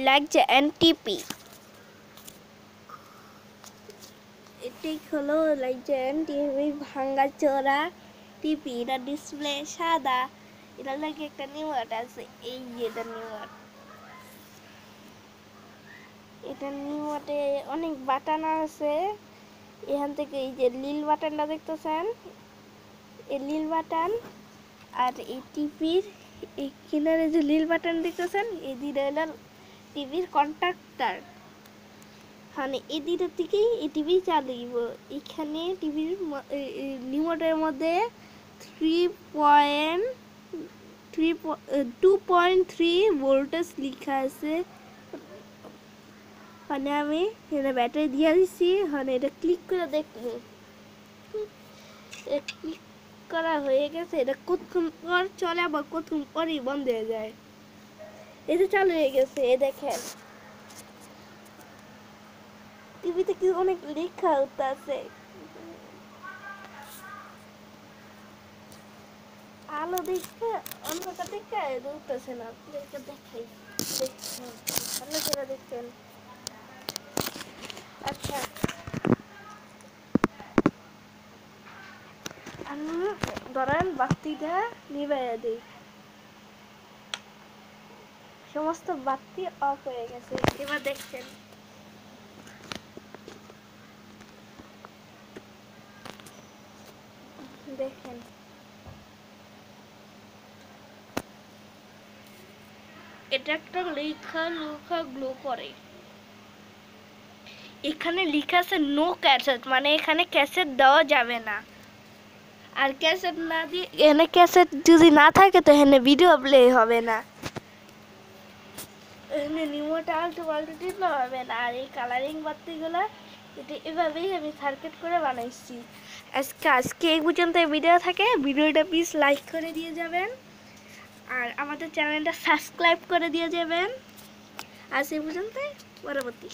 লাগছে এনটিপি। এটি হলো লাগছে এনটিপি ভাঙ্গা চোরা টিপি। এটা ডিসপ্লে সাদা, এটা লাগে একটা নিউয়ার্ড আছে, এই যে এটা নিউয়ার্ড। এটা নিউয়ার্ডে অনেক বাটন আছে। এখান থেকে এই যে লীল বাটনটা দেখতেছেন, এই লীল বাটন আর এই টিভির এই কিনারে যে লীল বাটন দেখতেছেন, এই দুইটা হলো টিভির কন্ট্যাক্টর। মানে এই দুইটা থেকেই এই টিভি চালিব। এখানে টিভির রিমোটের মধ্যে 2.3 ভোল্টেজ লেখা আছে। মানে আমি এটা ব্যাটারি দিয়ে দিচ্ছি, মানে এটা ক্লিক করে দেখবো। ক্লিক করা হয়ে গেছে। এটা কতক্ষণ পর চলে আবার কতক্ষণ পরই বন্ধ হয়ে যায়। এটা চালু হয়ে গেছে, এ দেখেন টিভিতে কি অনেক লেখা আছে। আলো দেখে অন্ধকার দেখে উঠতেছে না, আপনাদেরকে দেখাই। দেখছেন ভালো করে দেখছেন। আচ্ছা আমি ধরেন বাতিটা নিভাইয়া দিই, সমস্ত বাতি অফ হয়ে গেছে। এবার দেখছেন দেখেন এটা একটা লেখা গ্লো করে। এখানে লেখা আছে নো ক্যাসেট, মানে এখানে ক্যাসেট দেওয়া যাবে না। আর ক্যাসেট না দিয়ে এখানে ক্যাসেট যদি না থাকে তো এখানে ভিডিও প্লে হবে না। এখানে রিমোট আলটু পাল্টু টিপলে হবে না। আর এই কালারিং বাতিগুলো এটা এভাবেই আমি সার্কিট করে বানাইছি। আজকে এই পর্যন্ত ভিডিও থাকে। ভিডিওটা প্লিজ লাইক করে দিয়ে যাবেন আর আমাদের চ্যানেলটা সাবস্ক্রাইব করে দিয়ে যাবেন। আজ এই পর্যন্ত, পরবর্তী।